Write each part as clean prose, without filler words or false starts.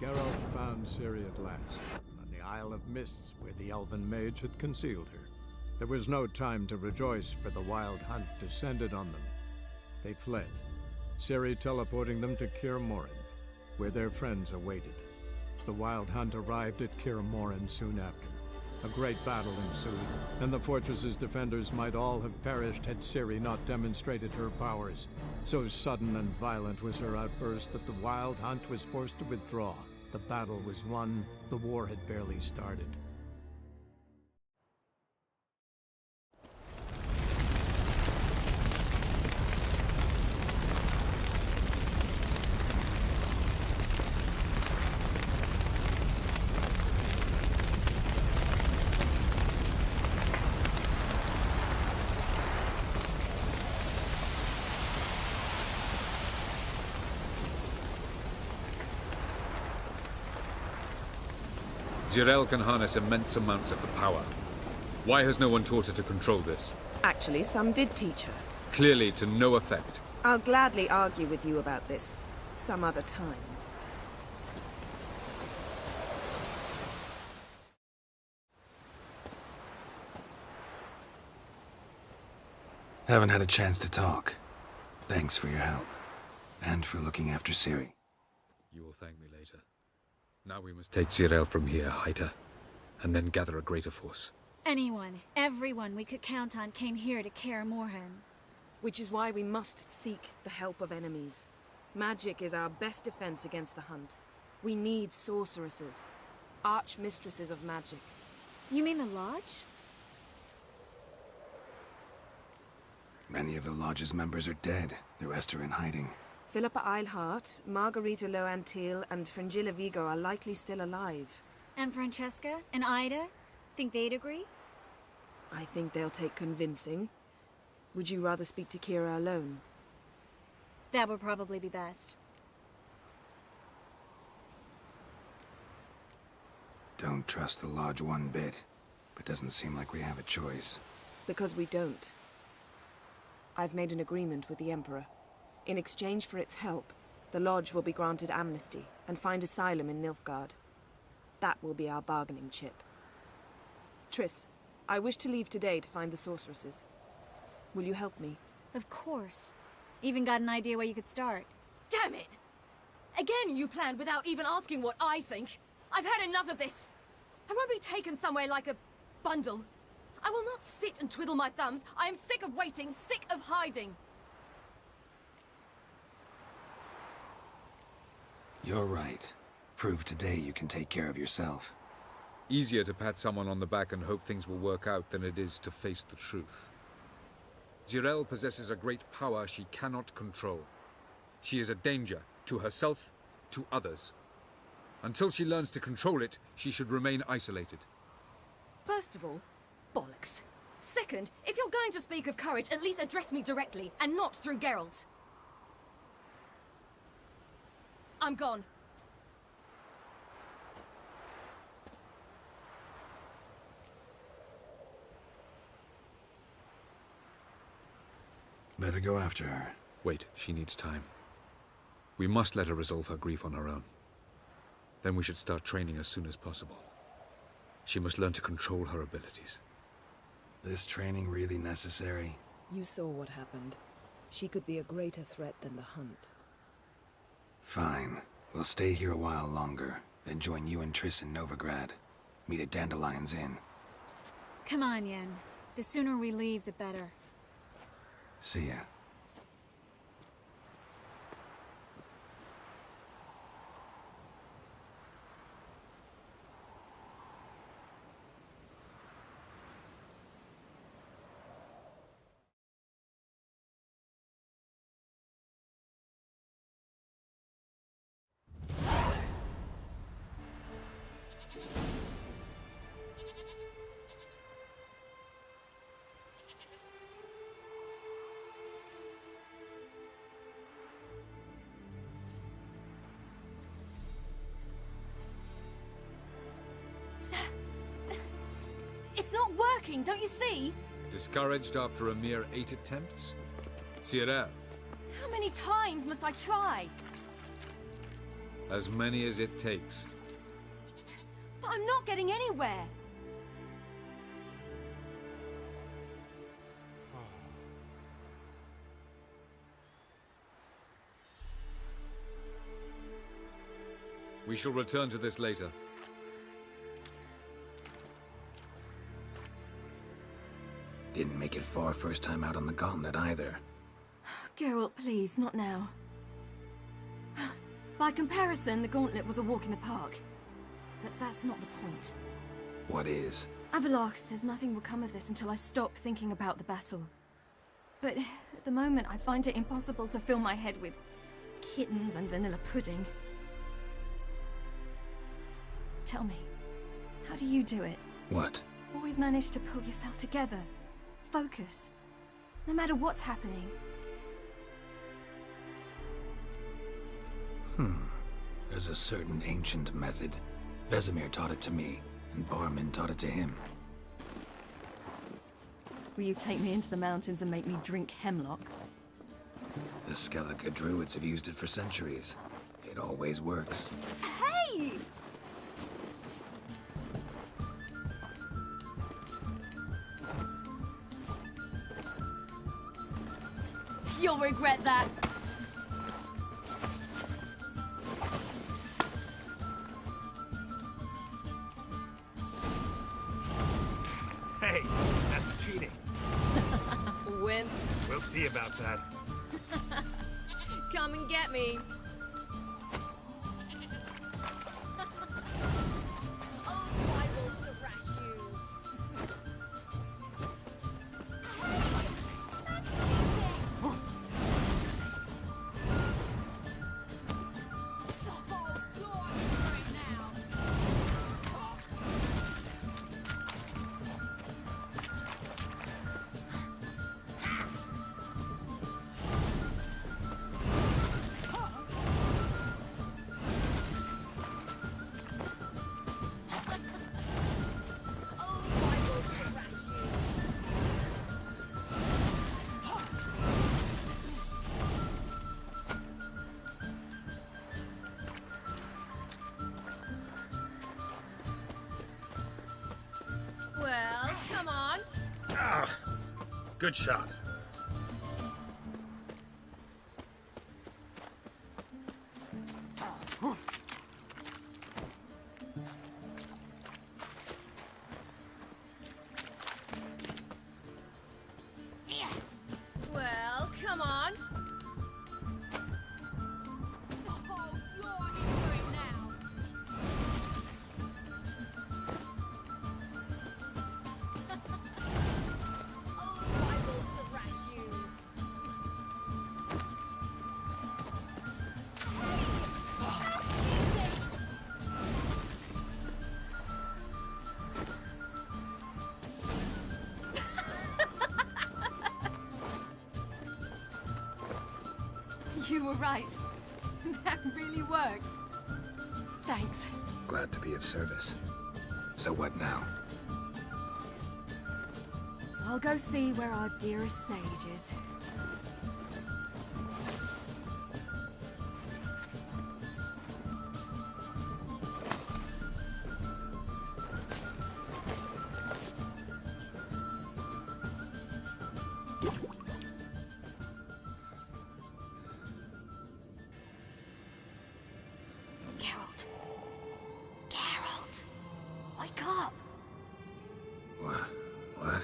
Geralt found Ciri at last, on the Isle of Mists where the Elven Mage had concealed her. There was no time to rejoice, for the Wild Hunt descended on them. They fled, Ciri teleporting them to Kaer Morhen, where their friends awaited. The Wild Hunt arrived at Kaer Morhen soon after. A great battle ensued, and the fortress's defenders might all have perished had Ciri not demonstrated her powers. So sudden and violent was her outburst that the Wild Hunt was forced to withdraw. The battle was won. The war had barely started. Zirael can harness immense amounts of the power. Why has no one taught her to control this? Actually, some did teach her. Clearly to no effect. I'll gladly argue with you about this, some other time. Haven't had a chance to talk. Thanks for your help. And for looking after Ciri. You will thank me later. Now we must take Zirael from here, hide her, and then gather a greater force. Anyone, everyone we could count on came here to Kaer Morhen. Which is why we must seek the help of enemies. Magic is our best defense against the Hunt. We need sorceresses, archmistresses of magic. You mean the Lodge? Many of the Lodge's members are dead. The rest are in hiding. Philippa Eilhart, Margarita Loantil, and Fringilla Vigo are likely still alive. And Francesca and Ida? Think they'd agree? I think they'll take convincing. Would you rather speak to Kira alone? That would probably be best. Don't trust the Lodge one bit, but doesn't seem like we have a choice. Because we don't. I've made an agreement with the Emperor. In exchange for its help, the Lodge will be granted amnesty and find asylum in Nilfgaard. That will be our bargaining chip. Triss, I wish to leave today to find the sorceresses. Will you help me? Of course. Even got an idea where you could start. Damn it! Again you planned without even asking what I think. I've had enough of this. I won't be taken somewhere like a bundle. I will not sit and twiddle my thumbs. I am sick of waiting, sick of hiding. You're right. Prove today you can take care of yourself. Easier to pat someone on the back and hope things will work out than it is to face the truth. Zirael possesses a great power she cannot control. She is a danger to herself, to others. Until she learns to control it, she should remain isolated. First of all, bollocks. Second, if you're going to speak of courage, at least address me directly, and not through Geralt. I'm gone. Better go after her. Wait, she needs time. We must let her resolve her grief on her own. Then we should start training as soon as possible. She must learn to control her abilities. This training really necessary? You saw what happened. She could be a greater threat than the Hunt. Fine. We'll stay here a while longer, then join you and Triss in Novigrad. Meet at Dandelion's Inn. Come on, Yen. The sooner we leave, the better. See ya. It's not working, don't you see? Discouraged after a mere 8 attempts? Zirael, How many times must I try? As many as it takes. But I'm not getting anywhere. We shall return to this later. Didn't make it far first time out on the gauntlet either. Geralt, please, not now. By comparison, the gauntlet was a walk in the park. But that's not the point. What is? Avallac'h says nothing will come of this until I stop thinking about the battle. But at the moment, I find it impossible to fill my head with kittens and vanilla pudding. Tell me, how do you do it? What? Always manage to pull yourself together. Focus. No matter what's happening. There's a certain ancient method. Vesemir taught it to me, and Barman taught it to him. Will you take me into the mountains and make me drink hemlock? The Skellige druids have used it for centuries. It always works. Hey! You'll regret that. Hey, that's cheating. Wimp. We'll see about that. Come and get me. Oh, I will thrash you. That's cheating. Oh, you're angry now. Oh, I will thrash you. Well, come on. Good shot. Well, come on. Oh, you're into it now. Oh, I will thrash you. That's cheating. You were right. That really works. Thanks. Glad to be of service. So what now? I'll go see where our dearest sage is. Geralt. Geralt. Wake up. What?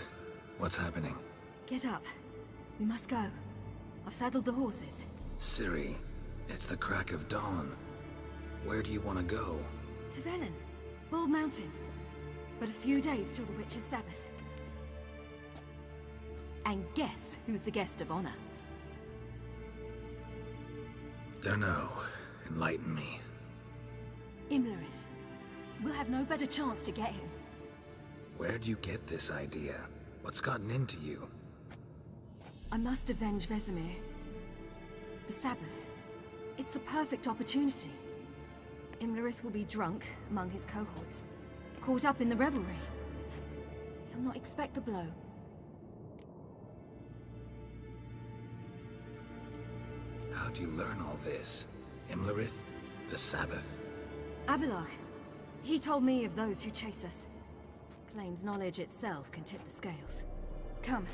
What's happening? Get up. We must go. I've saddled the horses. Ciri, it's the crack of dawn. Where do you want to go? To Velen. Bald Mountain. But a few days till the Witch's Sabbath. And guess who's the guest of honor? Dunno. Enlighten me. Imlerith. We'll have no better chance to get him. Where'd you get this idea? What's gotten into you? I must avenge Vesemir. The Sabbath. It's the perfect opportunity. Imlerith will be drunk among his cohorts, caught up in the revelry. He'll not expect the blow. How'd you learn all this? Imlerith? The Sabbath. Avilarch. He told me of those who chase us. Claims knowledge itself can tip the scales. Come.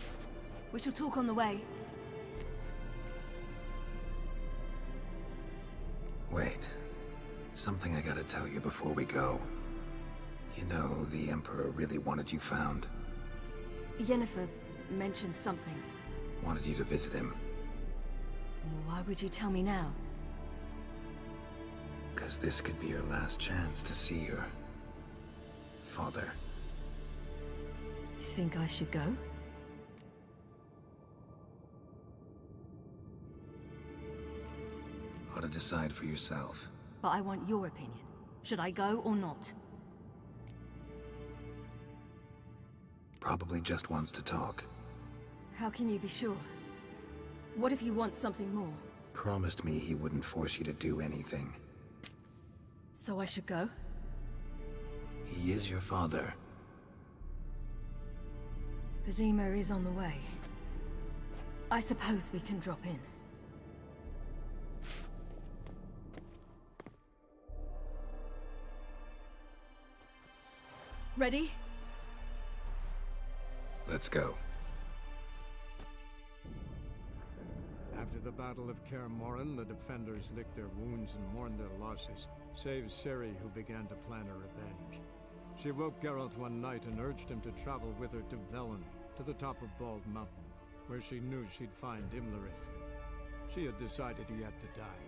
We shall talk on the way. Wait. Something I gotta tell you before we go. You know, the Emperor really wanted you found. Yennefer mentioned something. Wanted you to visit him. Why would you tell me now? Because this could be your last chance to see your... father. Think I should go? Ought to decide for yourself. But I want your opinion. Should I go or not? Probably just wants to talk. How can you be sure? What if he wants something more? Promised me he wouldn't force you to do anything. So I should go? He is your father. Vizima is on the way. I suppose we can drop in. Ready? Let's go. After the Battle of Kaer Morhen, the defenders licked their wounds and mourned their losses, save Ciri, who began to plan a revenge. She woke Geralt one night and urged him to travel with her to Velen, to the top of Bald Mountain, where she knew she'd find Imlerith. She had decided he had to die.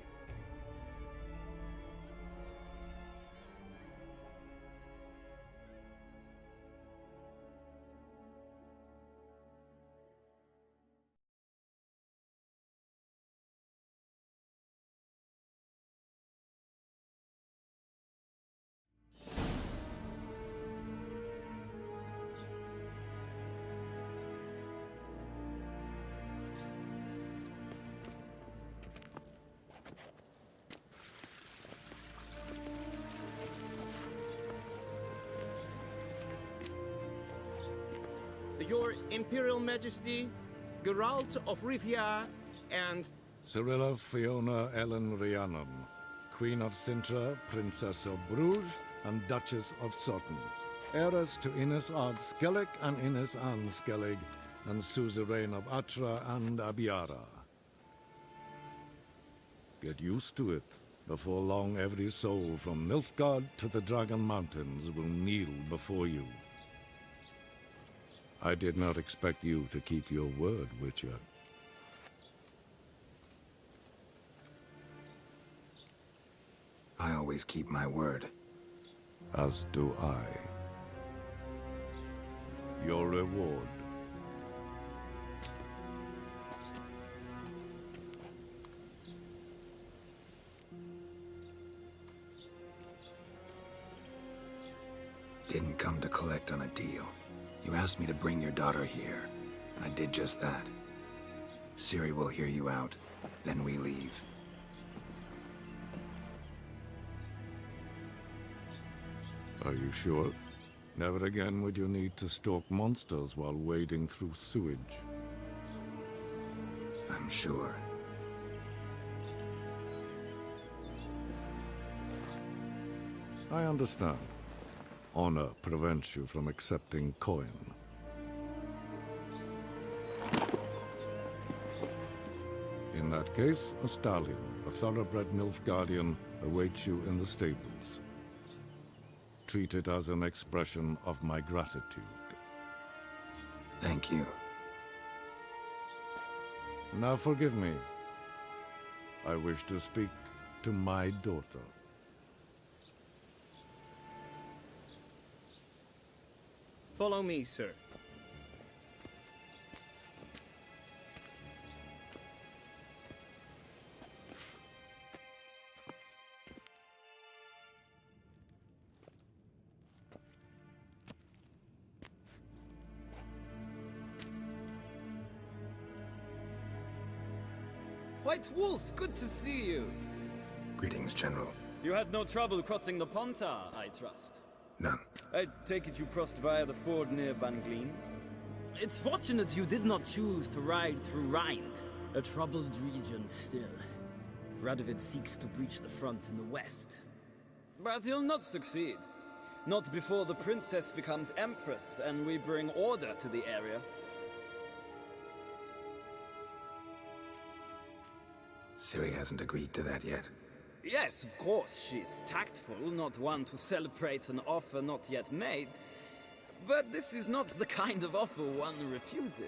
Your Imperial Majesty, Geralt of Rivia, and... Cirilla Fiona Ellen Rhiannon, Queen of Sintra, Princess of Bruges, and Duchess of Sutton. Heiress to Innes Ard Skellig and Innes Anne Skellig, and suzerain of Atra and Abiara. Get used to it. Before long, every soul from Nilfgaard to the Dragon Mountains will kneel before you. I did not expect you to keep your word, Witcher. I always keep my word. As do I. Your reward. Didn't come to collect on a deal. You asked me to bring your daughter here. I did just that. Ciri will hear you out, then we leave. Are you sure? Never again would you need to stalk monsters while wading through sewage. I'm sure. I understand. Honor prevents you from accepting coin. In that case, a stallion, a thoroughbred Nilfgaardian, awaits you in the stables. Treat it as an expression of my gratitude. Thank you. Now forgive me. I wish to speak to my daughter. Follow me, sir. White Wolf, good to see you. Greetings, General. You had no trouble crossing the Pontar, I trust. None. I take it you crossed via the ford near Banglin? It's fortunate you did not choose to ride through Rind, a troubled region still. Radovid seeks to breach the front in the west. But he'll not succeed. Not before the princess becomes empress and we bring order to the area. Ciri hasn't agreed to that yet. Yes, of course, she's tactful, not one to celebrate an offer not yet made. But this is not the kind of offer one refuses.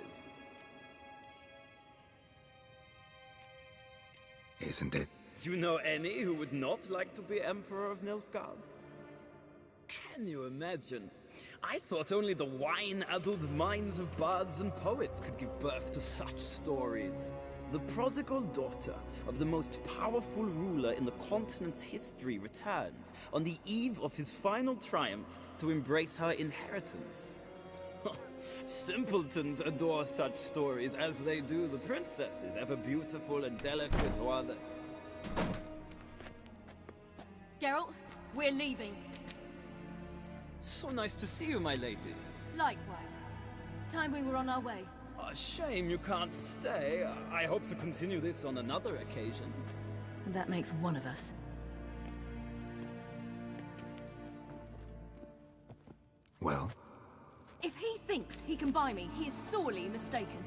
Isn't it? Do you know any who would not like to be Emperor of Nilfgaard? Can you imagine? I thought only the wine-addled minds of bards and poets could give birth to such stories. The prodigal daughter of the most powerful ruler in the continent's history returns on the eve of his final triumph to embrace her inheritance. Simpletons adore such stories as they do the princesses, ever beautiful and delicate who are the... Geralt, we're leaving. So nice to see you, my lady. Likewise. Time we were on our way. A shame you can't stay. I hope to continue this on another occasion. That makes one of us. Well? If he thinks he can buy me, he is sorely mistaken.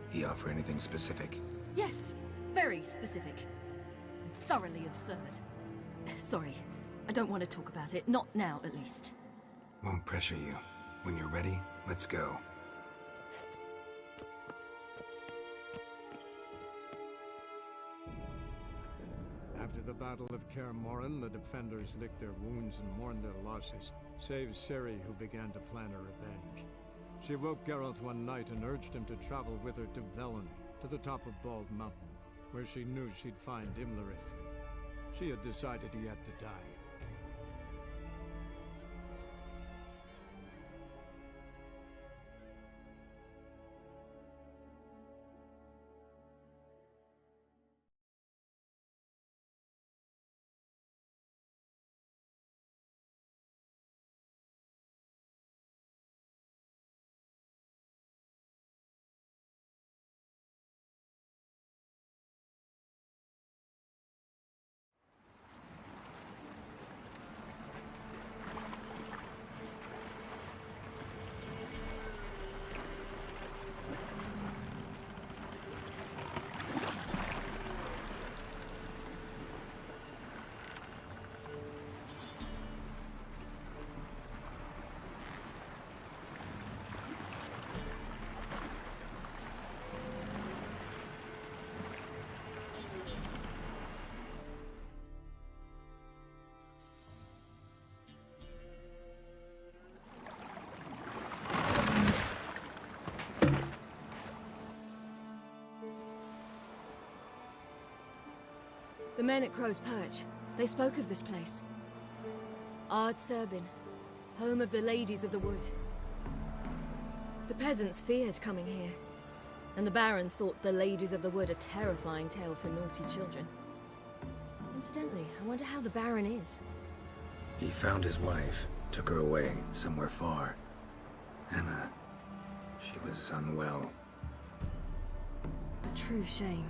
He offer anything specific? Yes, very specific. And thoroughly absurd. Sorry, I don't want to talk about it. Not now, at least. Won't pressure you. When you're ready, let's go. After the Battle of Kaer Morhen, the defenders licked their wounds and mourned their losses, save Ciri, who began to plan a revenge. She woke Geralt one night and urged him to travel with her to Velen, to the top of Bald Mountain, where she knew she'd find Imlerith. She had decided he had to die. The men at Crow's Perch, they spoke of this place. Ard Serbin, home of the Ladies of the Wood. The peasants feared coming here, and the Baron thought the Ladies of the Wood a terrifying tale for naughty children. Incidentally, I wonder how the Baron is. He found his wife, took her away, somewhere far. Anna, she was unwell. A true shame.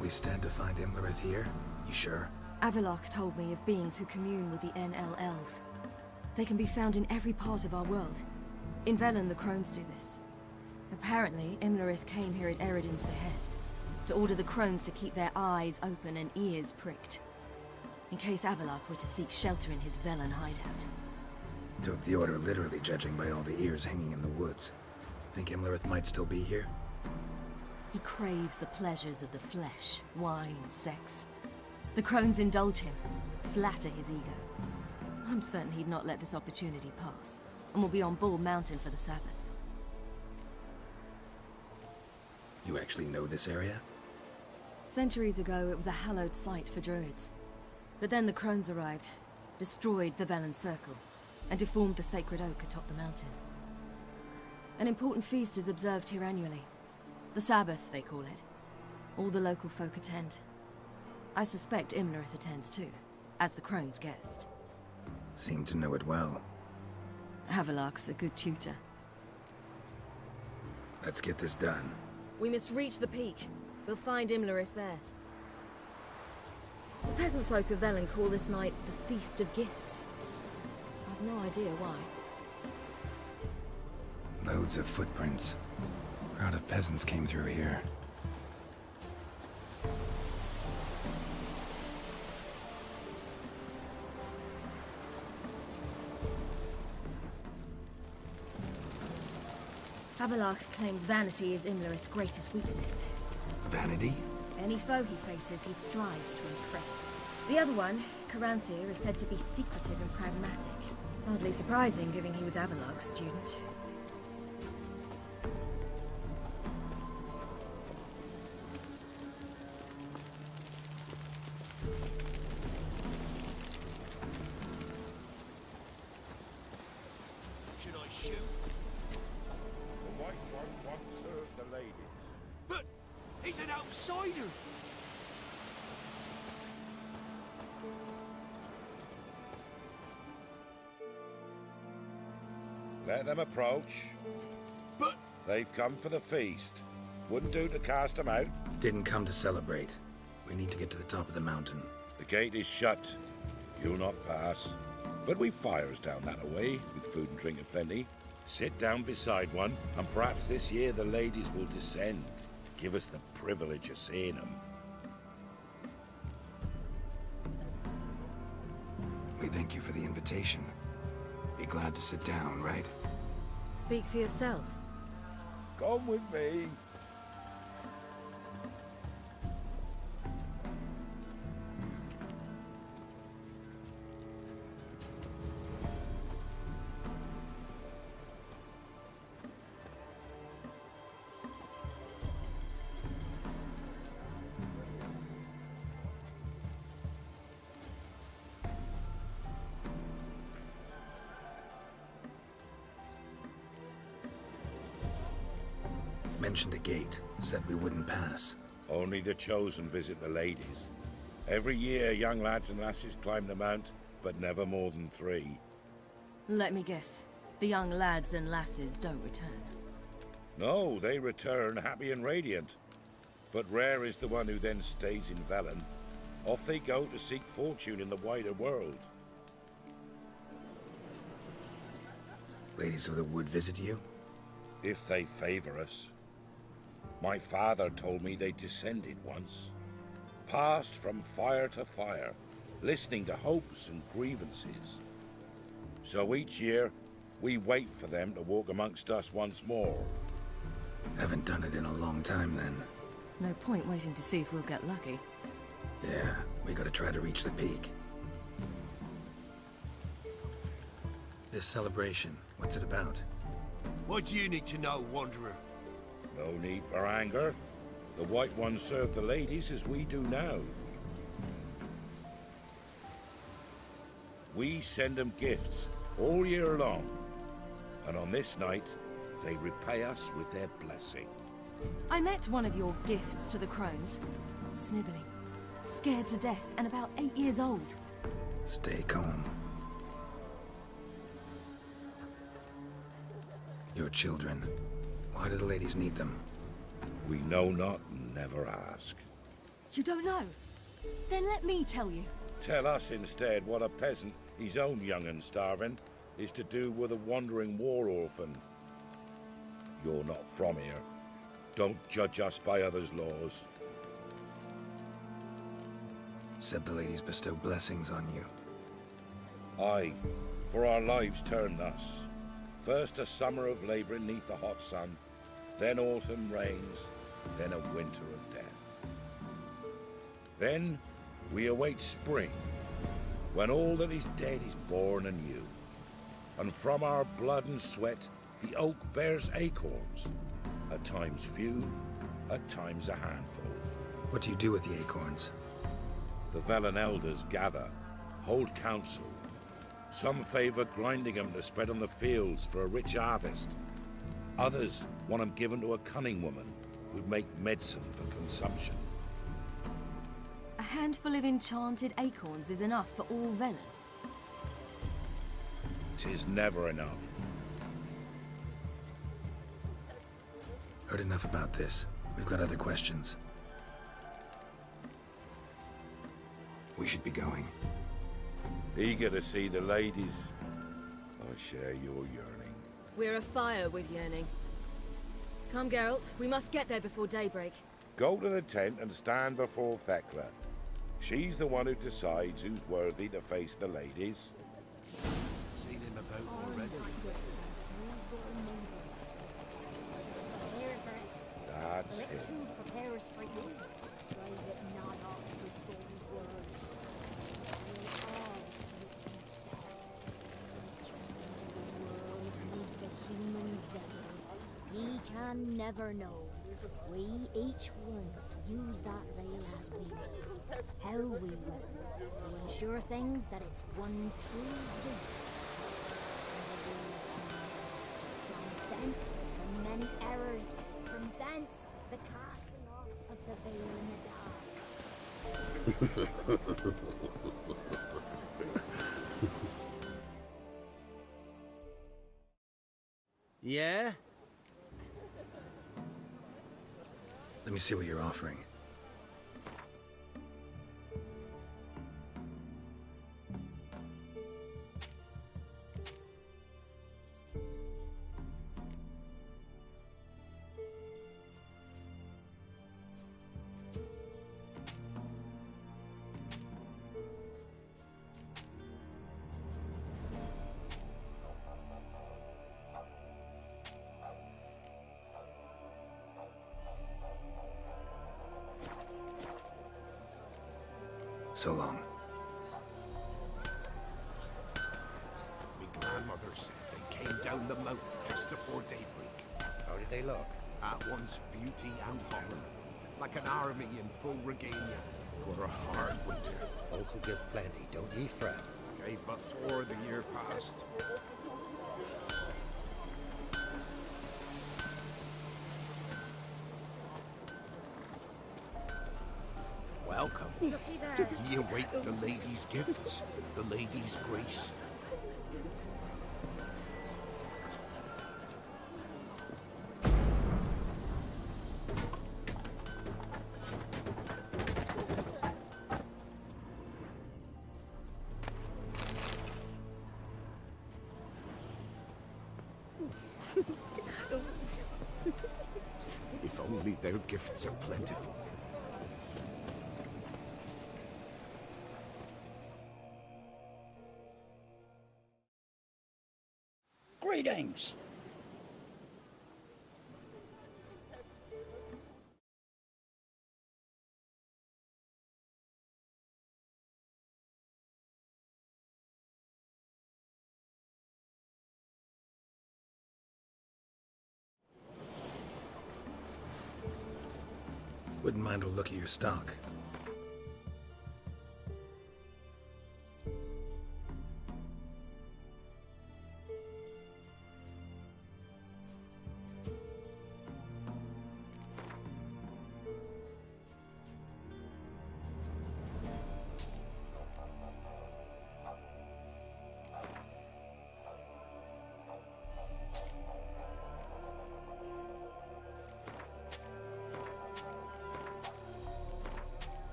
We stand to find Imlerith here? You sure? Avalok told me of beings who commune with the NL elves. They can be found in every part of our world. In Velen, the Crones do this. Apparently, Imlerith came here at Eredin's behest, to order the Crones to keep their eyes open and ears pricked, in case Avalok were to seek shelter in his Velen hideout. Took the order literally, judging by all the ears hanging in the woods. Think Imlerith might still be here? He craves the pleasures of the flesh, wine, sex. The Crones indulge him, flatter his ego. I'm certain he'd not let this opportunity pass, and will be on Bull Mountain for the Sabbath. You actually know this area? Centuries ago, it was a hallowed site for druids. But then the Crones arrived, destroyed the Velen Circle, and deformed the sacred oak atop the mountain. An important feast is observed here annually. The Sabbath, they call it. All the local folk attend. I suspect Imlerith attends too, as the Crone's guest. Seem to know it well. Havelok's a good tutor. Let's get this done. We must reach the peak. We'll find Imlerith there. The peasant folk of Velen call this night the Feast of Gifts. I've no idea why. Loads of footprints. A crowd of peasants came through here. Havelach claims vanity is Imlerith's greatest weakness. Vanity? Any foe he faces, he strives to impress. The other one, Caranthir, is said to be secretive and pragmatic. Hardly surprising, given he was Avalok's student. Should I shoot? The White One once served the ladies. But he's an outsider! Let them approach. But They've come for the feast. Wouldn't do to cast them out. Didn't come to celebrate. We need to get to the top of the mountain. The gate is shut. You'll not pass. But we've fires down that away, with food and drink aplenty. Sit down beside one, and perhaps this year the ladies will descend. Give us the privilege of seeing them. We thank you for the invitation. Be glad to sit down, right? Speak for yourself. Come with me. Mentioned a gate. Said we wouldn't pass. Only the chosen visit the ladies. Every year, young lads and lasses climb the mount, but never more than 3. Let me guess. The young lads and lasses don't return. No, they return happy and radiant. But rare is the one who then stays in Velen. Off they go to seek fortune in the wider world. Ladies of the Wood visit you? If they favor us. My father told me they descended once. Passed from fire to fire, listening to hopes and grievances. So each year, we wait for them to walk amongst us once more. Haven't done it in a long time, then. No point waiting to see if we'll get lucky. Yeah, we gotta try to reach the peak. This celebration, what's it about? what do you need to know, Wanderer? No need for anger. The White Ones serve the ladies as we do now. We send them gifts all year long. And on this night, they repay us with their blessing. I met one of your gifts to the crones. Snivelling. Scared to death and about 8 years old. Stay calm. Your children. Why do the ladies need them? We know not and never ask. You don't know? Then let me tell you. Tell us instead what a peasant, his own young and starving, is to do with a wandering war orphan. You're not from here. Don't judge us by others' laws. Said the ladies bestow blessings on you. Aye, for our lives turn thus. First a summer of labouring neath the hot sun, then autumn rains, then a winter of death. Then we await spring, when all that is dead is born anew. And from our blood and sweat, the oak bears acorns, at times few, at times a handful. What do you do with the acorns? The Velen elders gather, hold council. Some favour grinding them to spread on the fields for a rich harvest. Others want them given to a cunning woman who'd make medicine for consumption. A handful of enchanted acorns is enough for all Velen. 'Tis never enough. Heard enough about this. We've got other questions. We should be going. Eager to see the ladies. I share your yearning. We're afire with yearning. Come, Geralt. We must get there before daybreak. Go to the tent and stand before Thekla. She's the one who decides who's worthy to face the ladies. Seen him about already. That's it. Ye can never know. We each one use that veil as we will, how we will, to ensure things that it's one true use. From thence the many errors, from thence the casting off of the veil in the dark. Yeah? Let me see what you're offering. So long. My grandmother said they came down the mountain just before daybreak. How did they look? At once beauty and horror. Like an army in full regalia. 'Twere a hard winter. Uncle give plenty, don't ye fret. Gave but 4 the year past. Welcome. Do ye await the lady's gifts, the lady's grace? If only their gifts are plentiful. Greetings. Wouldn't mind a look at your stock.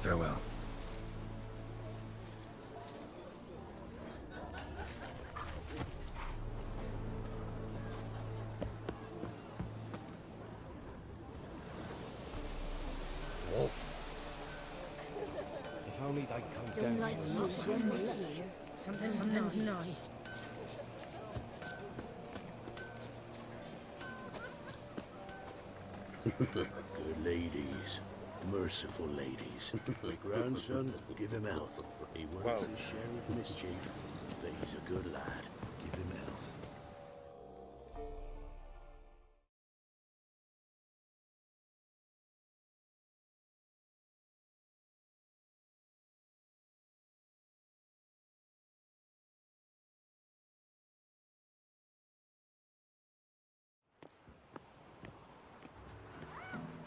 Farewell. Wolf. If only they'd come Don't down. like swim this year. Something's nigh. Good ladies. Merciful ladies. My grandson, give him health. He works his share of mischief. They He's a good lad. Give him health.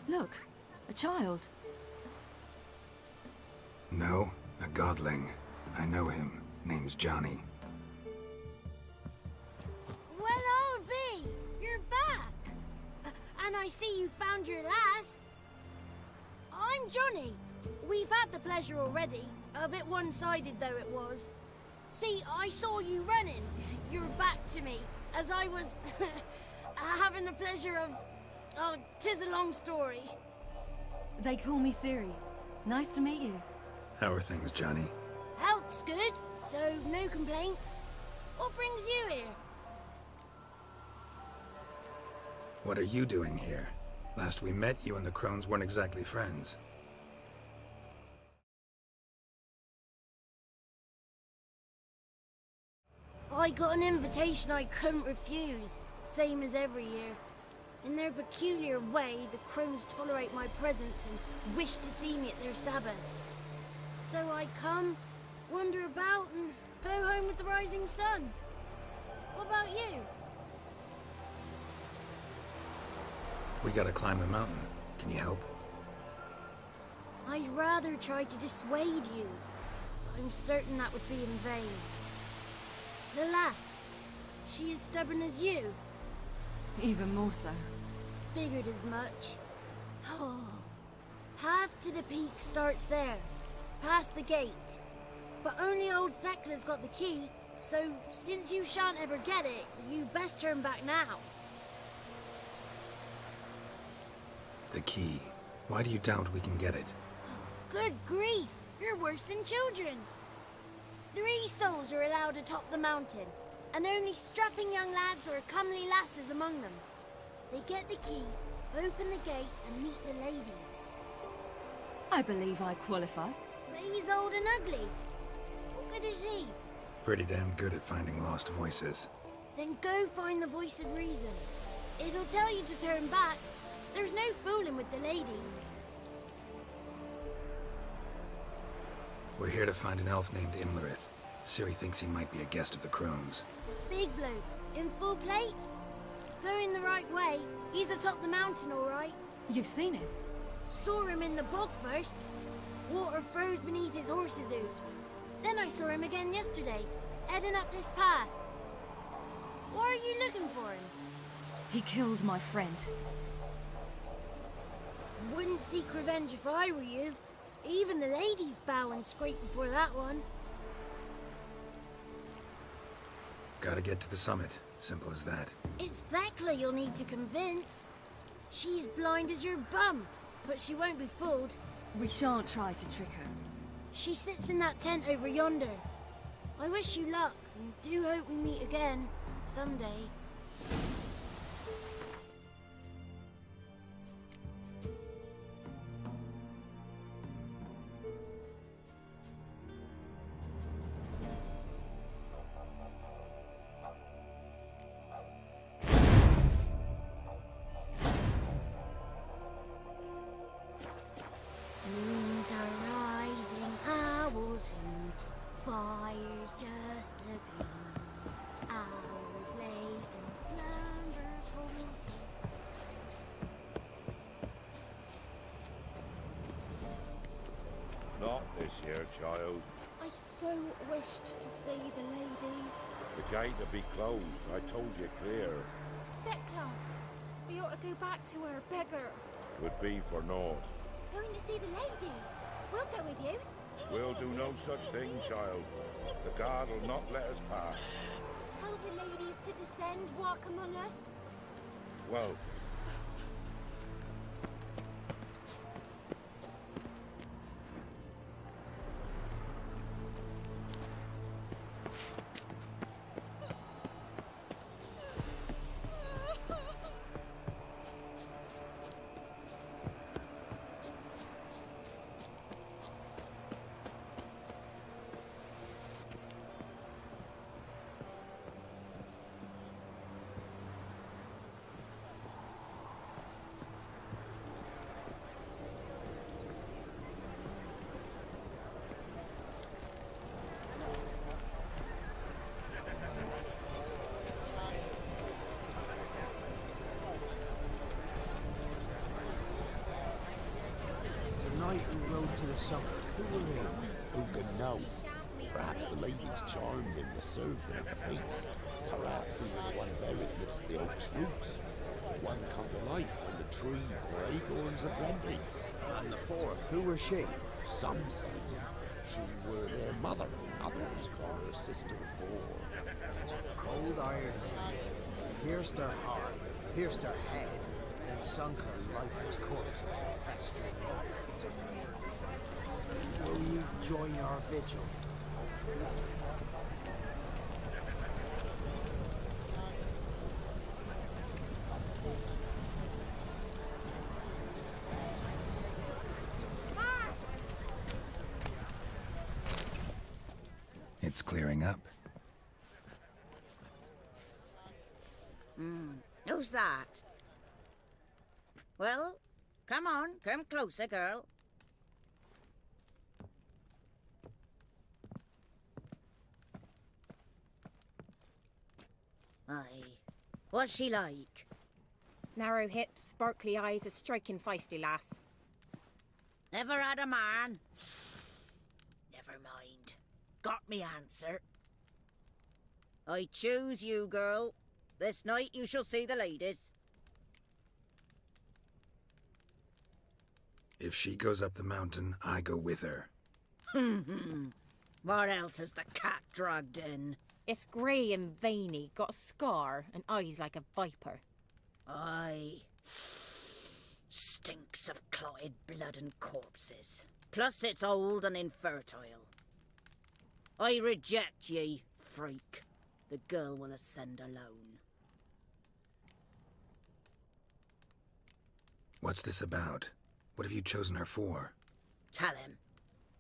Look, a child. No, a godling. I know him. Name's Johnny. Well, I'll be. You're back. And I see you found your lass. I'm Johnny. We've had the pleasure already. A bit one-sided though it was. See, I saw you running. Your back to me, as I was having the pleasure of... Oh, 'tis a long story. They call me Ciri. Nice to meet you. How are things, Johnny? Health's good, so no complaints. What brings you here? What are you doing here? Last we met, you and the crones weren't exactly friends. I got an invitation I couldn't refuse, same as every year. In their peculiar way, the crones tolerate my presence and wish to see me at their Sabbath. So I come, wander about, and go home with the rising sun. What about you? We gotta climb the mountain. Can you help? I'd rather try to dissuade you. I'm certain that would be in vain. The lass, she as stubborn as you. Even more so. Figured as much. Oh. Path to the peak starts there, past the gate. But only old Thekla's got the key, so since you shan't ever get it, you best turn back now. The key. Why do you doubt we can get it? Good grief, you're worse than children. 3 souls are allowed atop the mountain, and only strapping young lads or comely lasses among them. They get the key, open the gate, and meet the ladies. I believe I qualify. But he's old and ugly. What good is he? Pretty damn good at finding lost voices. Then go find the voice of reason. It'll tell you to turn back. There's no fooling with the ladies. We're here to find an elf named Imlerith. Ciri thinks he might be a guest of the crones. Big bloke, in full plate? Going the right way. He's atop the mountain, all right. You've seen him? Saw him in the bog first. Water froze beneath his horse's hooves. Then I saw him again yesterday, heading up this path. Why are you looking for him? He killed my friend. Wouldn't seek revenge if I were you. Even the ladies bow and scrape before that one. Gotta get to the summit. Simple as that. It's Thekla you'll need to convince. She's blind as your bum, but she won't be fooled. We shan't try to trick her. She sits in that tent over yonder. I wish you luck, and do hope we meet again, someday. Moons are rising, owls hoot, fire's just a gleam. Hours late and slumber falls. Not this here, child. I so wished to see the ladies. The gate will be closed. I told you clear. Thekla, we ought to go back to her, beggar. Would be for naught. Going to see the ladies. We'll go with you. We'll do no such thing, child. The guard will not let us pass. Tell the ladies to descend, walk among us. Well, to the summer. Who were they? Who can know? Perhaps the ladies charmed him to serve them at the feast. Perhaps even one buried amidst the oak's roots. One come to life when the tree bore acorns aplenty. And the fourth, who was she? Some say she were their mother. Others call her sister Four. Took cold iron knife, pierced her heart, pierced her head, and sunk her lifeless corpse into a festering rock. Will you join our vigil? It's clearing up. Who's that? Well, come on, come closer, girl. Aye. What's she like? Narrow hips, sparkly eyes, a striking feisty lass. Never had a man? Never mind. Got me answer. I choose you, girl. This night you shall see the ladies. If she goes up the mountain, I go with her. What else has the cat dragged in? It's grey and veiny, got a scar, and eyes like a viper. Aye. Stinks of clotted blood and corpses. Plus it's old and infertile. I reject ye, freak. The girl will ascend alone. What's this about? What have you chosen her for? Tell him.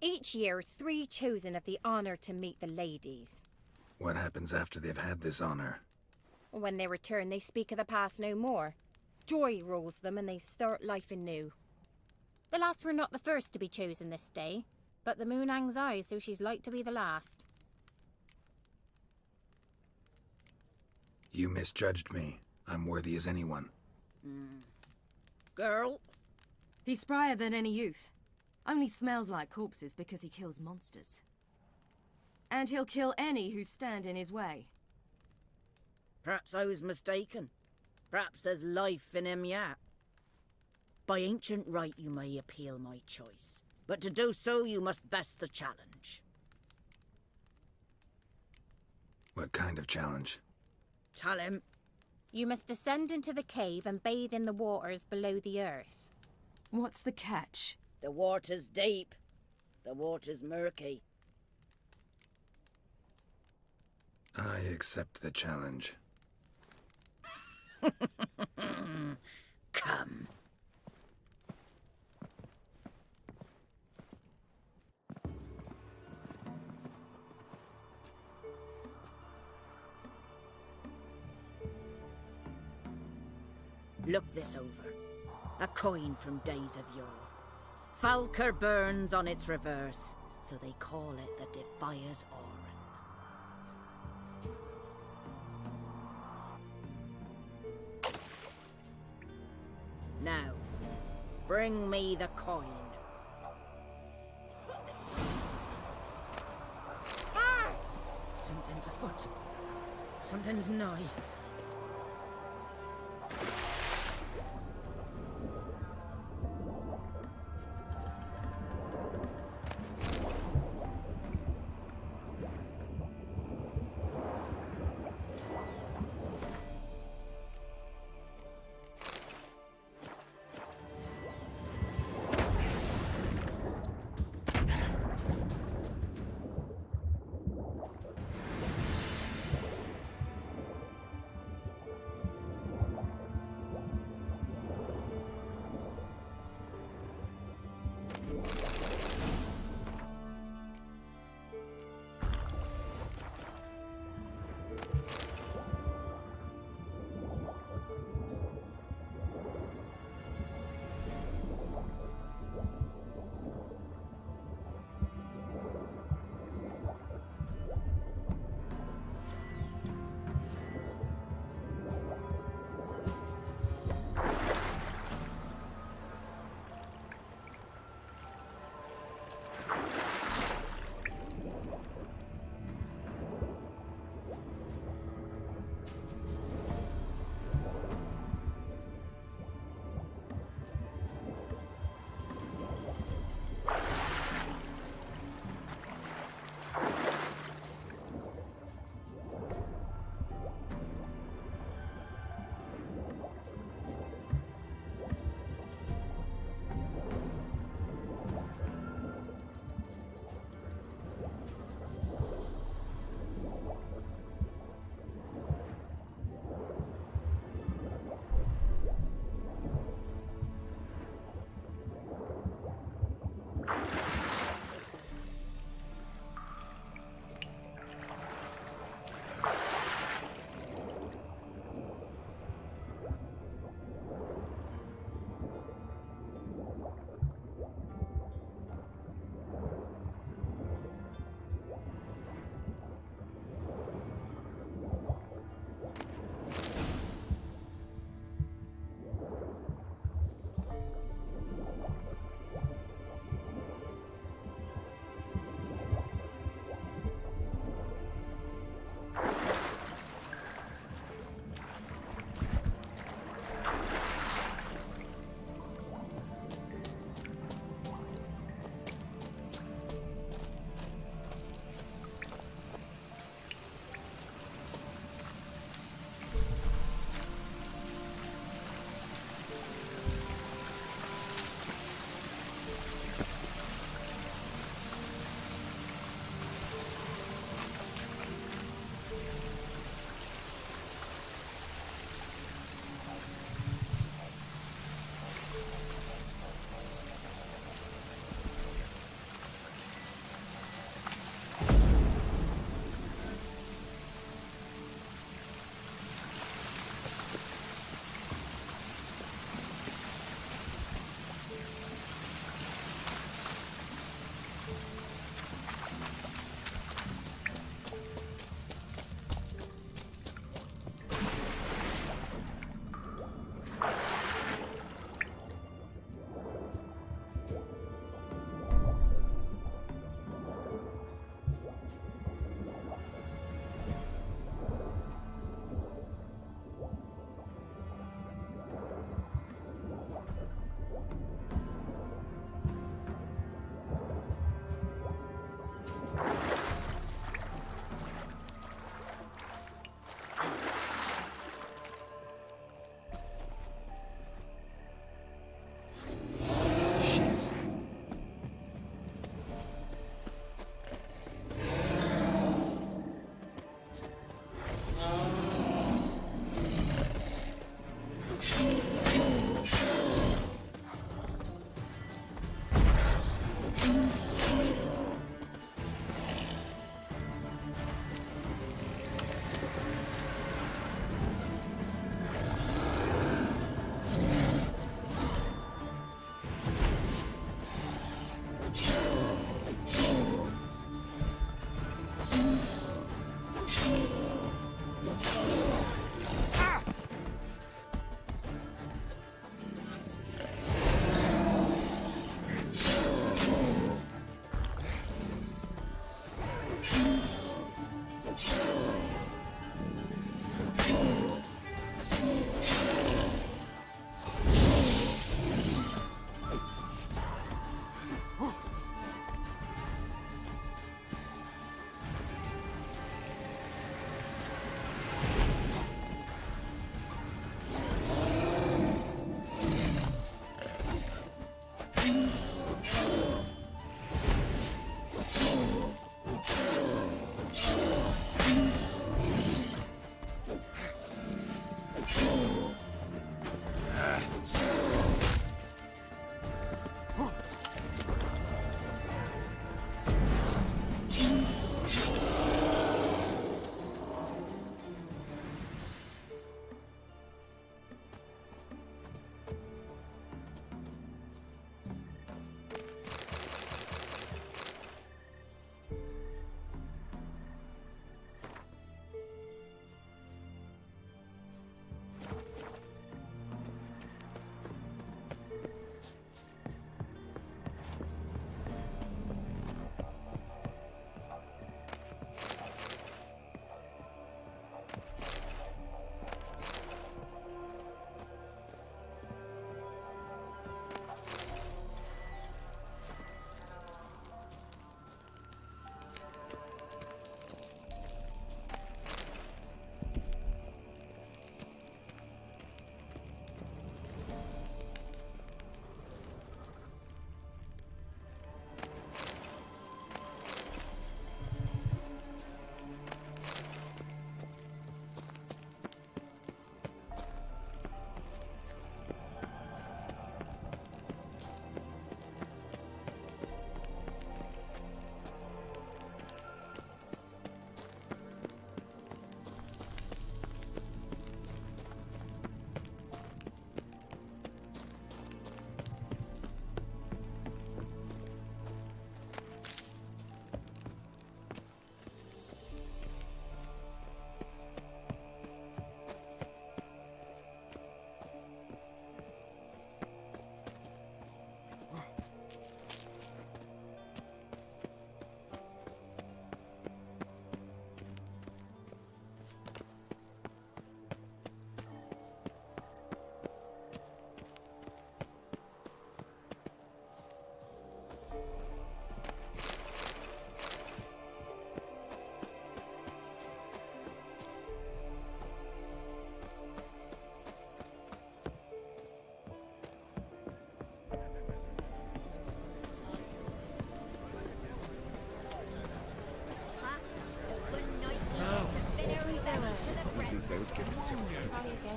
Each year, 3 chosen of the honour to meet the ladies. What happens after they've had this honor? When they return, they speak of the past no more. Joy rules them and they start life anew. The lass were not the first to be chosen this day, but the moon hangs high, so she's like to be the last. You misjudged me. I'm worthy as anyone. Girl? He's sprier than any youth. Only smells like corpses because he kills monsters. And he'll kill any who stand in his way. Perhaps I was mistaken. Perhaps there's life in him yet. By ancient right you may appeal my choice, but to do so you must best the challenge. What kind of challenge? Tell him. You must descend into the cave and bathe in the waters below the earth. What's the catch? The water's deep. The water's murky. I accept the challenge. Come. Look this over. A coin from days of yore. Falker burns on its reverse, so they call it the Defier's Oran. Now, bring me the coin. Something's afoot. Something's nigh.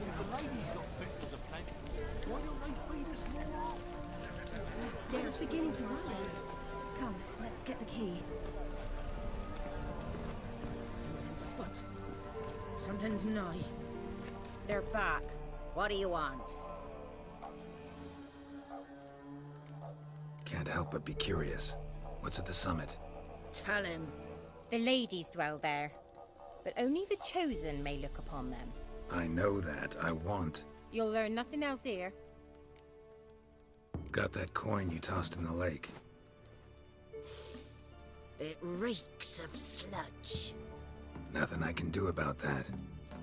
The ladies got victuals aplenty. Why don't they feed us more? It's beginning to rise. Come, let's get the key. Something's afoot. Something's nigh. They're back. What do you want? Can't help but be curious. What's at the summit? Tell him. The ladies dwell there, but only the chosen may look upon them. I know that. I want. You'll learn nothing else here. Got that coin you tossed in the lake. It reeks of sludge. Nothing I can do about that.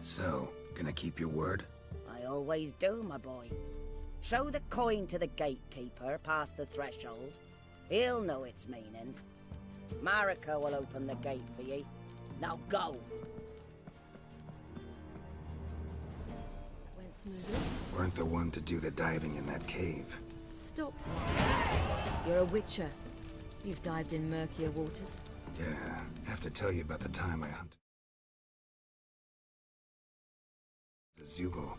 So, gonna keep your word? I always do, my boy. Show the coin to the gatekeeper past the threshold. He'll know its meaning. Marika will open the gate for ye. Now go! Went smoothly. Weren't the one to do the diving in that cave. Stop. You're a witcher. You've dived in murkier waters. Yeah, have to tell you about the time I hunted the Zugel.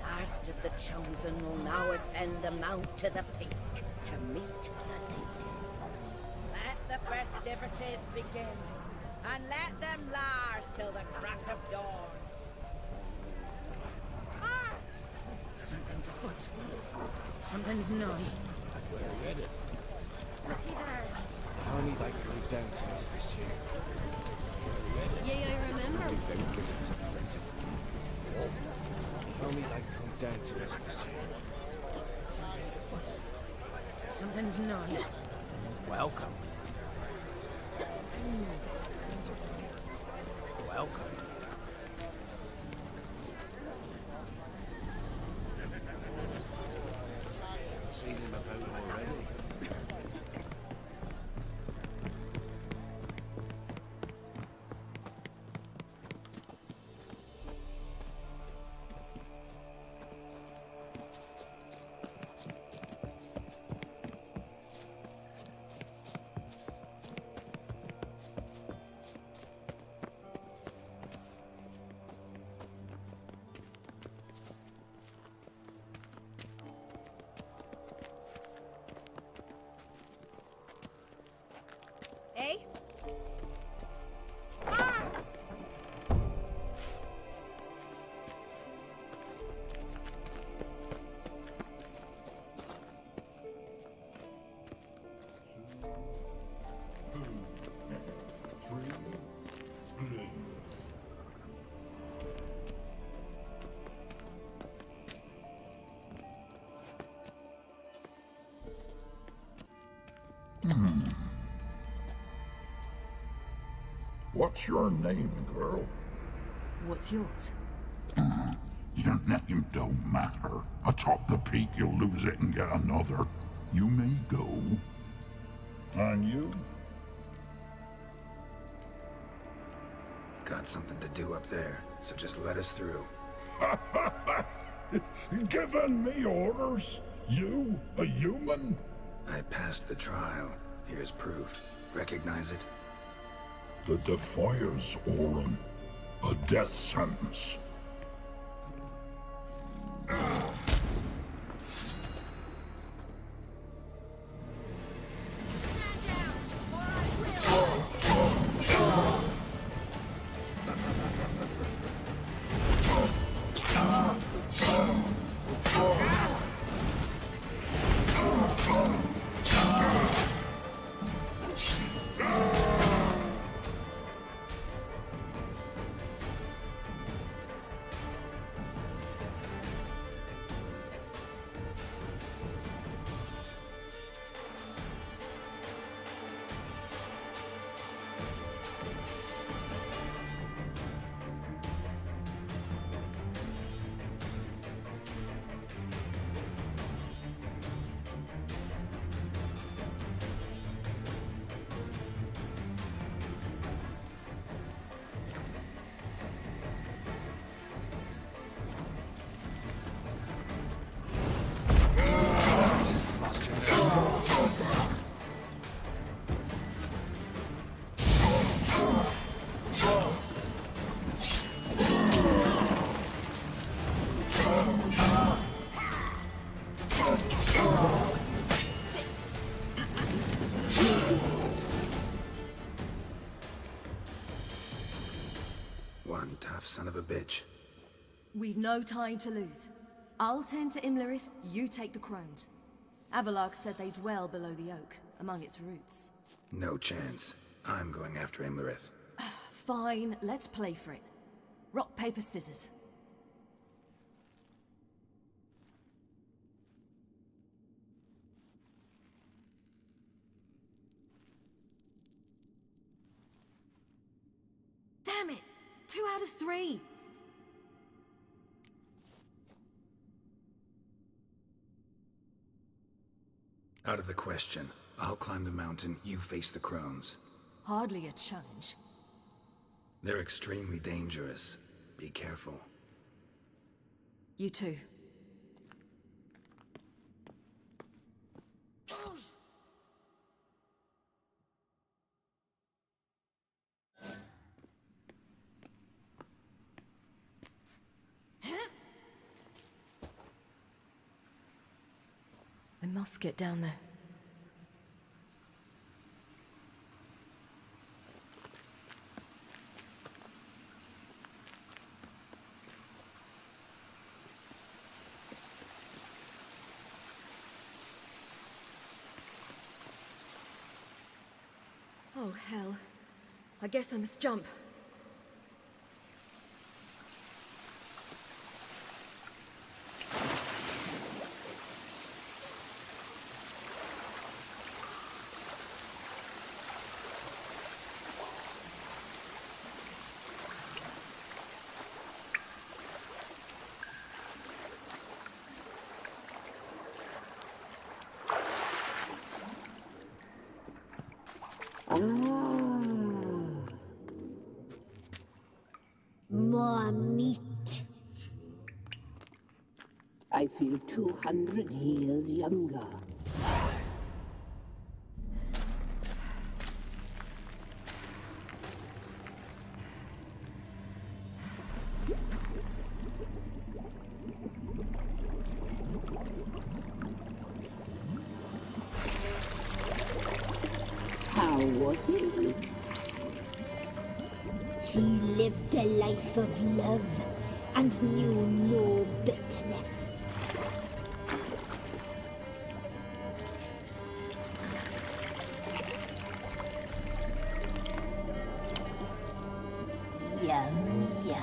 Last of the chosen will now ascend the mount to the peak to meet the ladies. Let the festivities begin, and let them last till the crack of dawn. Ah! Something's afoot. Something's nigh. Where are you headed? Looky there. If only they come down to us this year. Yeah, I remember. They would give us a plentiful. If only they come down to us this year. Something's afoot. Something's nigh. Welcome. Welcome. Seen him about already. Eh? What's your name, girl? What's yours? Your name don't matter. Atop the peak, you'll lose it and get another. You may go. And you? Got something to do up there, so just let us through. Giving me orders? You, a human? I passed the trial. Here's proof. Recognize it? The Defier's Orin. A death sentence. one tough son of a bitch. We've no time to lose. I'll tend to Imlerith, you take the crones. Avalark said they dwell below the oak, among its roots. No chance. I'm going after Imlerith. Fine, let's play for it. Rock, paper, scissors. Damn it! 2 out of 3! Out of the question. I'll climb the mountain, you face the crones. Hardly a challenge. They're extremely dangerous. Be careful. You too. I must get down there. Oh, hell. I guess I must jump. More meat. I feel 200 years younger. How was he? He lived a life of love and knew no bitterness. Yum, yum.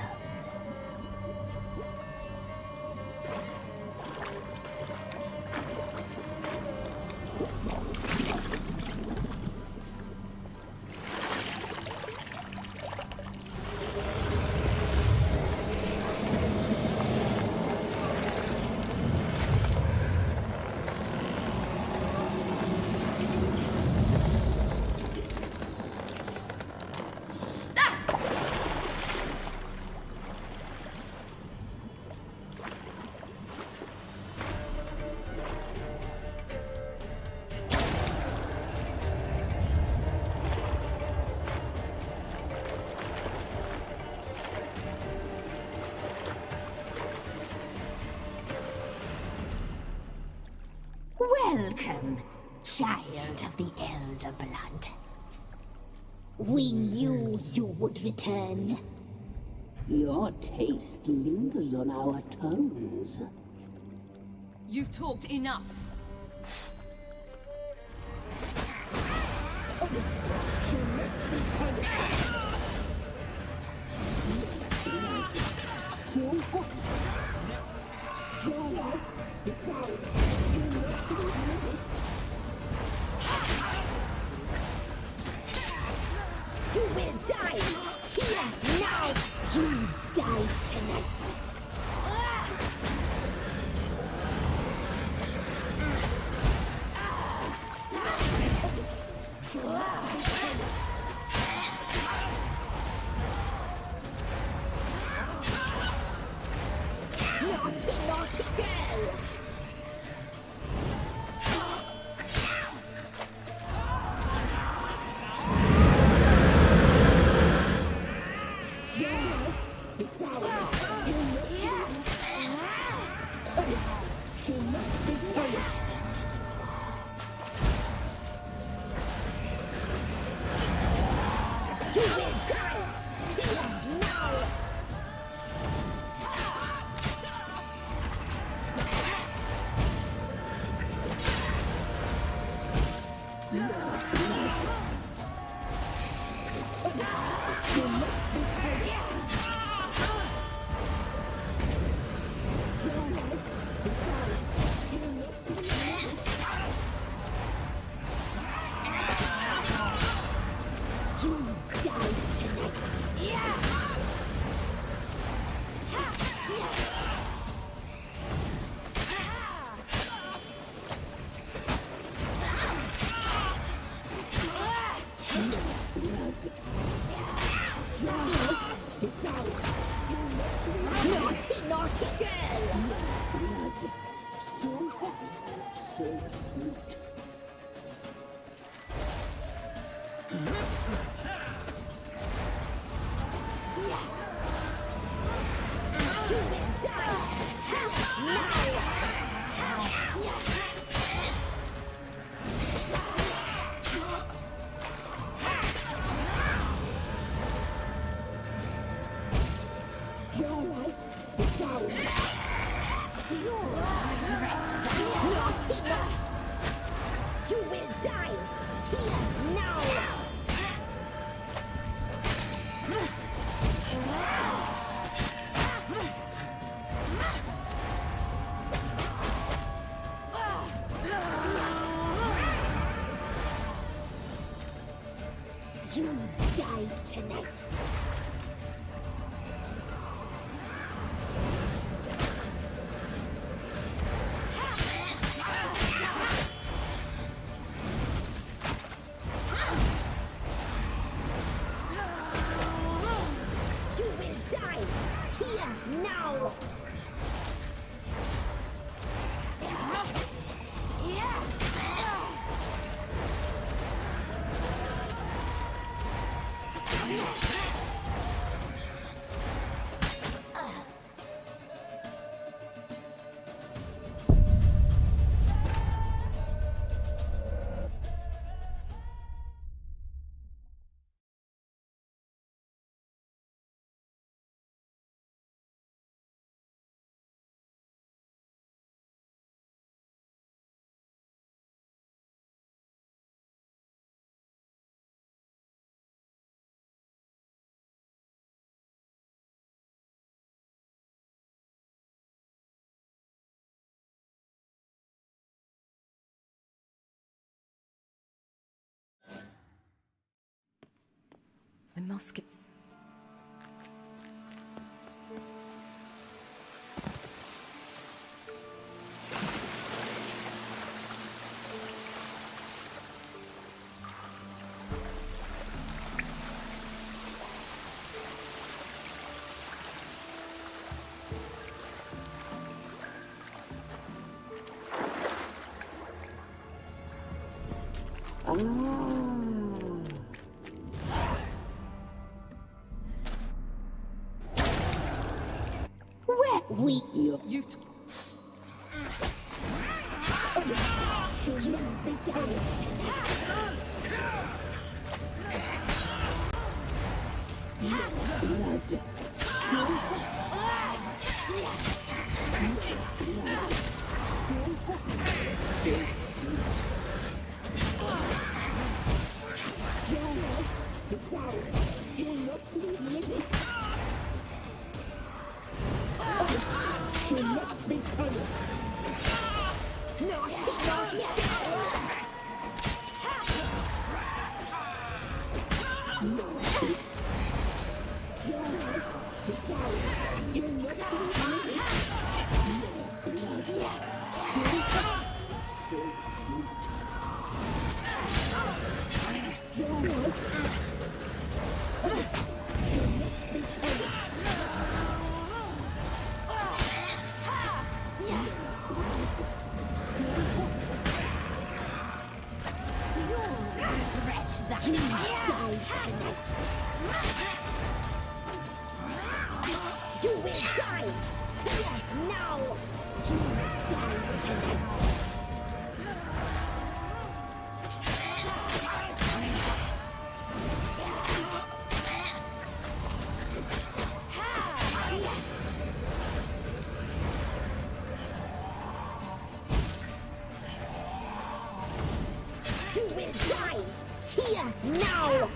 Welcome, child of the Elder Blood. We knew you would return. Your taste lingers on our tongues. You've talked enough. You will die! Here, now! You die tonight! Naughty, naughty girl! You will die! Here, now! I must get... You've... You will die here now!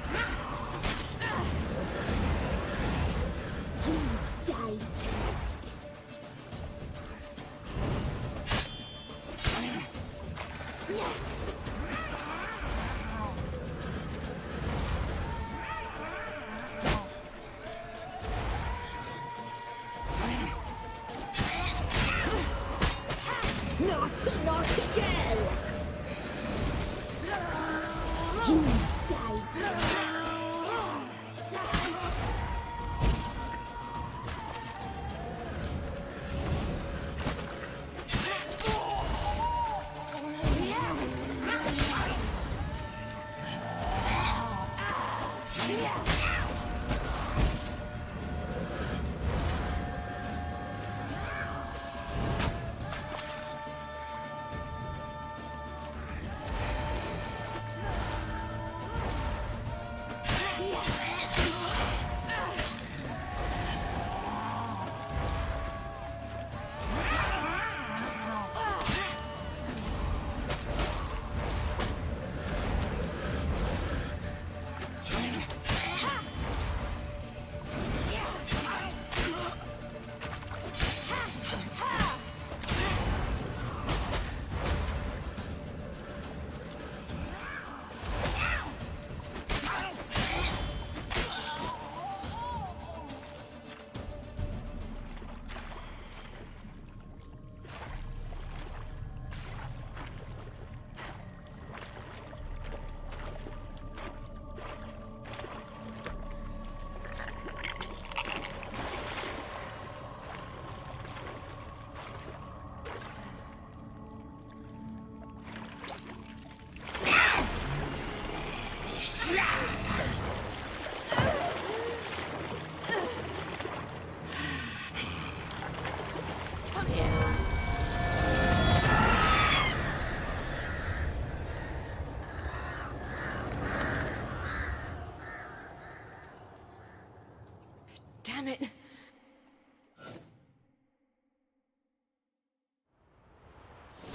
Damn it.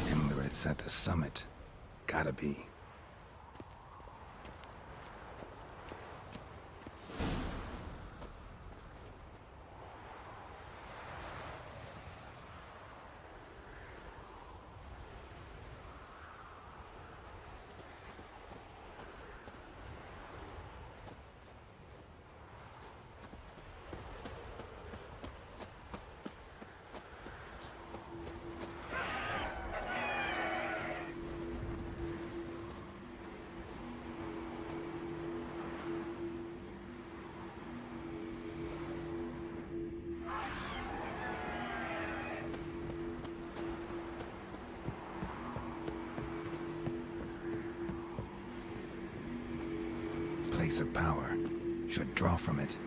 Imlerith's at the summit. Gotta be. Place of power. Should draw from it.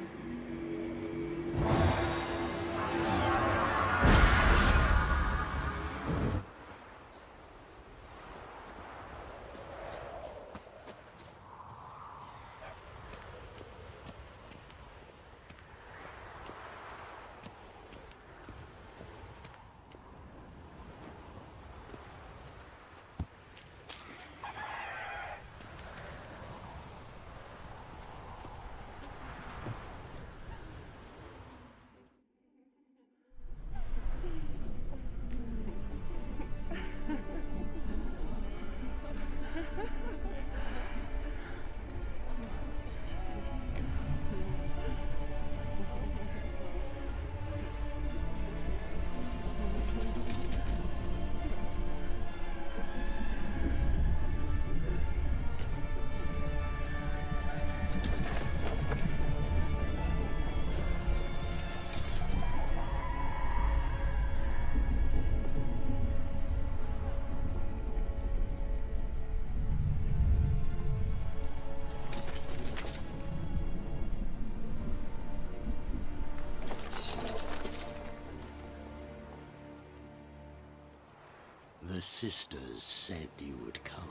The sisters said you would come.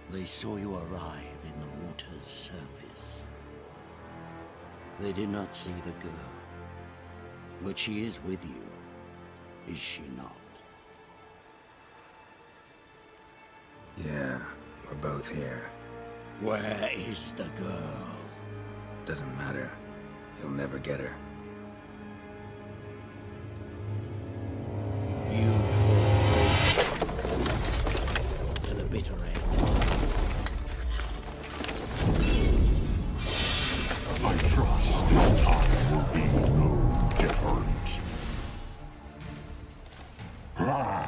They saw you arrive in the water's surface. They did not see the girl. But she is with you, is she not? Yeah, we're both here. Where is the girl? Doesn't matter. You'll never get her. You fall to the bitter end. I trust this time will be no different. Ah!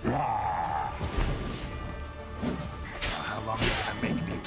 How long are you gonna make me wait?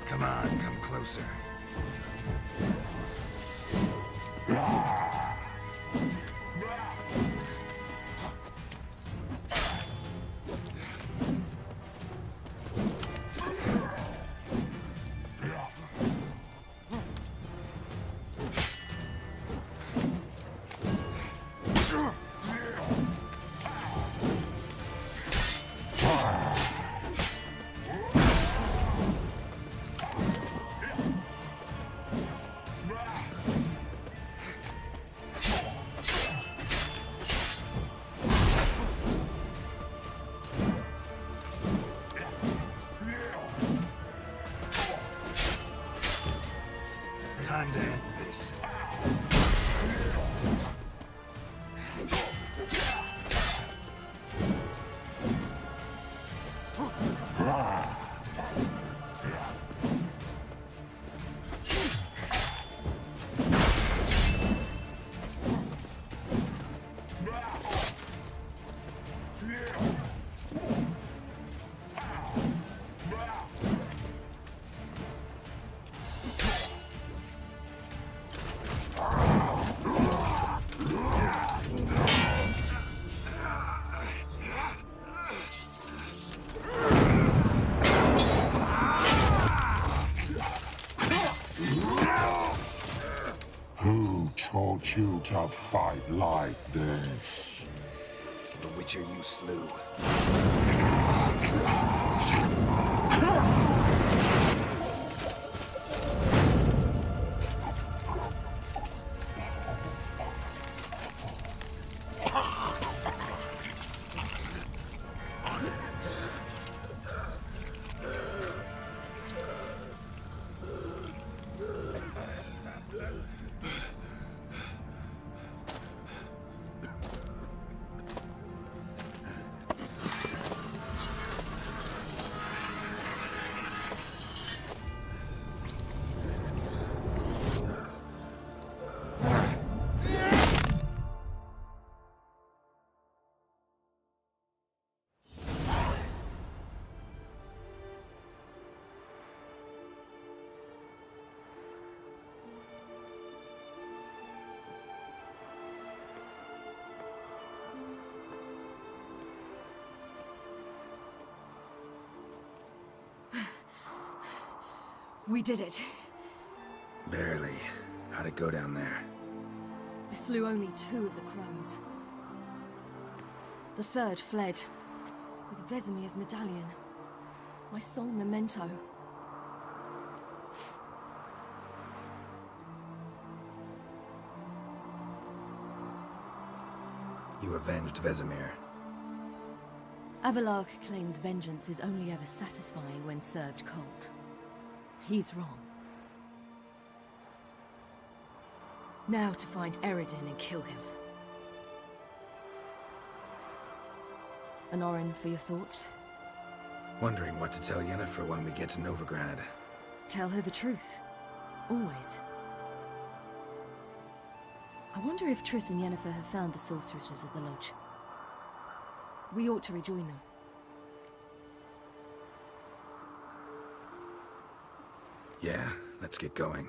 Come on, come closer. Time to end this. Who taught you to fight like this? The Witcher you slew. We did it. Barely. How'd it go down there? We slew only 2 of the crones. The 3rd fled, with Vesemir's medallion. My sole memento. You avenged Vesemir. Avalark claims vengeance is only ever satisfying when served cold. He's wrong. Now to find Eredin and kill him. Anorin, for your thoughts? Wondering what to tell Yennefer when we get to Novigrad. Tell her the truth. Always. I wonder if Triss and Yennefer have found the sorceresses of the Lodge. We ought to rejoin them. Yeah, let's get going.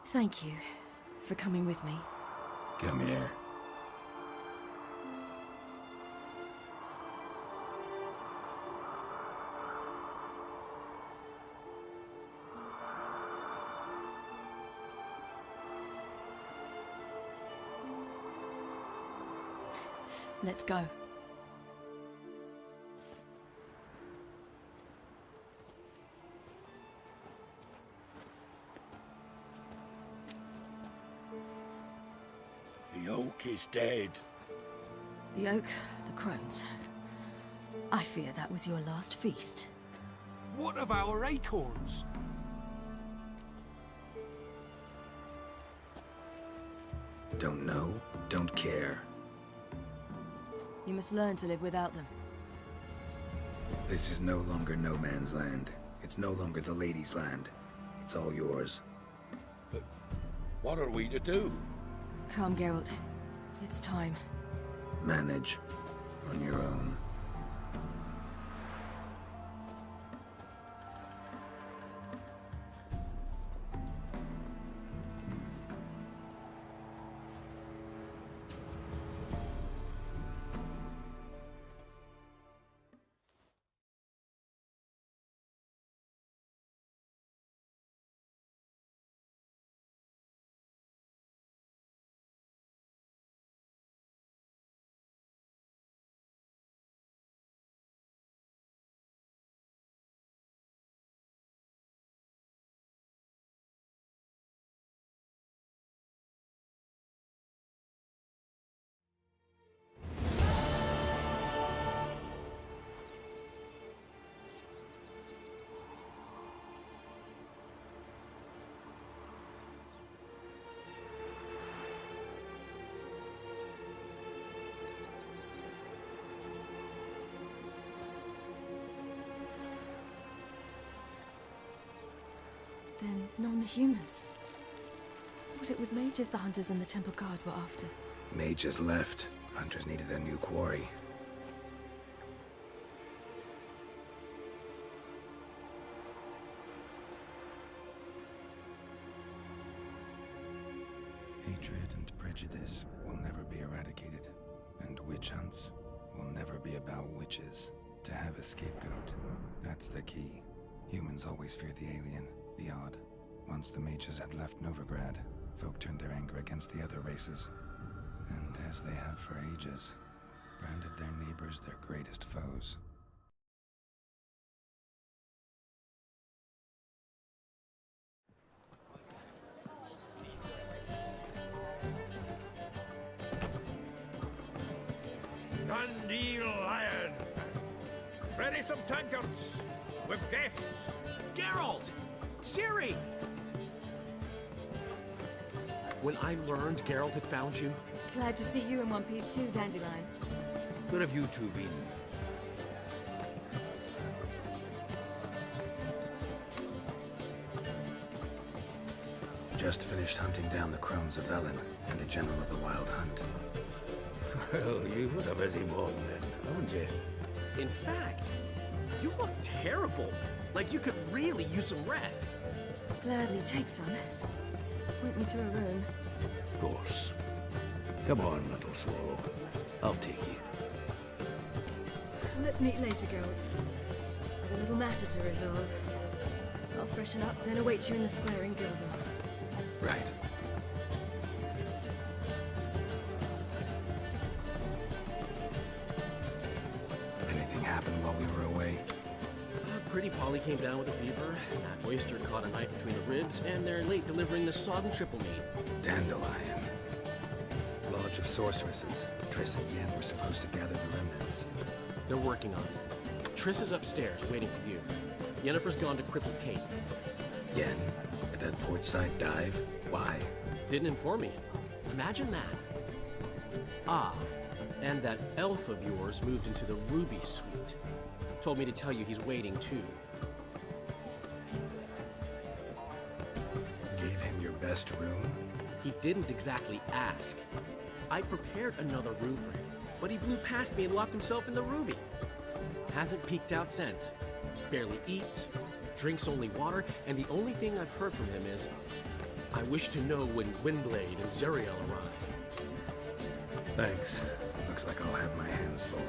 Thank you for coming with me. Come here. Let's go. The oak is dead. The oak, the crones. I fear that was your last feast. What of our acorns? Don't know, don't care. You must learn to live without them. This is no longer no man's land. It's no longer the lady's land. It's all yours. But what are we to do? Come, Geralt. It's time. Manage on your own. Then non-humans. Thought it was mages the hunters and the temple guard were after. Mages left. Hunters needed a new quarry. Hatred and prejudice will never be eradicated, and witch hunts will never be about witches. To have a scapegoat, that's the key. Humans always feared the alien, the odd. Once the mages had left Novigrad, folk turned their anger against the other races. And as they have for ages, branded their neighbors their greatest foes. Dandelion! Ready some tankards with guests! Geralt! Ciri! When I learned Geralt had found you... Glad to see you in one piece too, Dandelion. Where have you two been? Just finished hunting down the crones of Velen and the general of the Wild Hunt. Well, you've had a busy morning then, haven't you? In fact, you look terrible. Like you could really use some rest. Gladly take some. Point me to a room. Of course. Come on, little swallow. I'll take you. Let's meet later, Geralt. I've a little matter to resolve. I'll freshen up, then await you in the square in Gildorf. Right. Anything happened while we were away? Pretty Polly came down with a fever. That oyster caught a knife between the ribs, and they're late delivering the sodden triple meat. Dandelion. Lodge of Sorceresses. Triss and Yen were supposed to gather the remnants. They're working on it. Triss is upstairs, waiting for you. Yennefer's gone to crippled Kate's. Yen? At that portside dive? Why? Didn't inform me. Imagine that. Ah, and that elf of yours moved into the Ruby Suite. Told me to tell you he's waiting too. Gave him your best room? He didn't exactly ask. I prepared another room for him, but he blew past me and locked himself in the Ruby. Hasn't peeked out since. Barely eats, drinks only water, and the only thing I've heard from him is, I wish to know when Gwynblade and Zuriel arrive. Thanks. Looks like I'll have my hands full.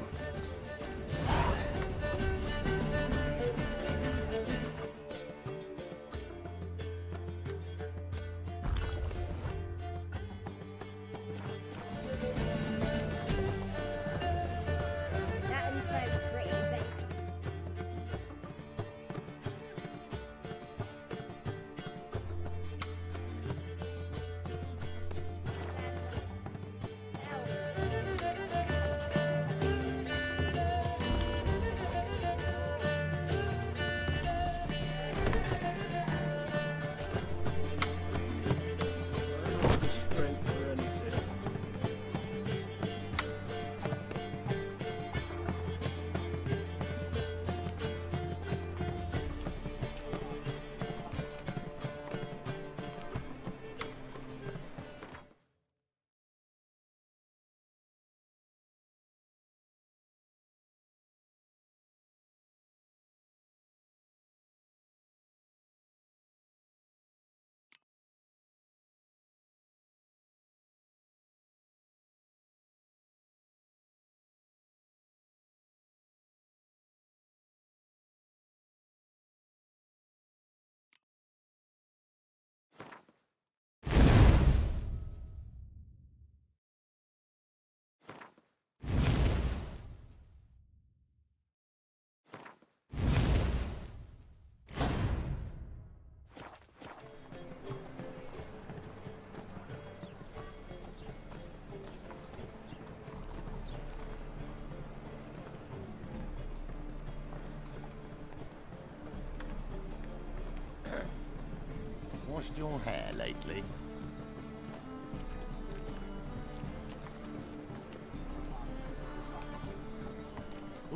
Washed your hair lately?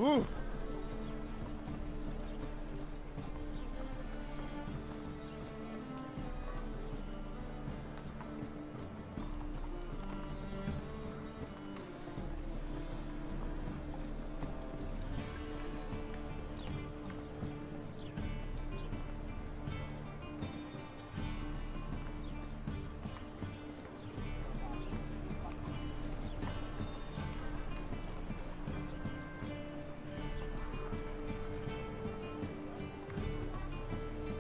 Ooh,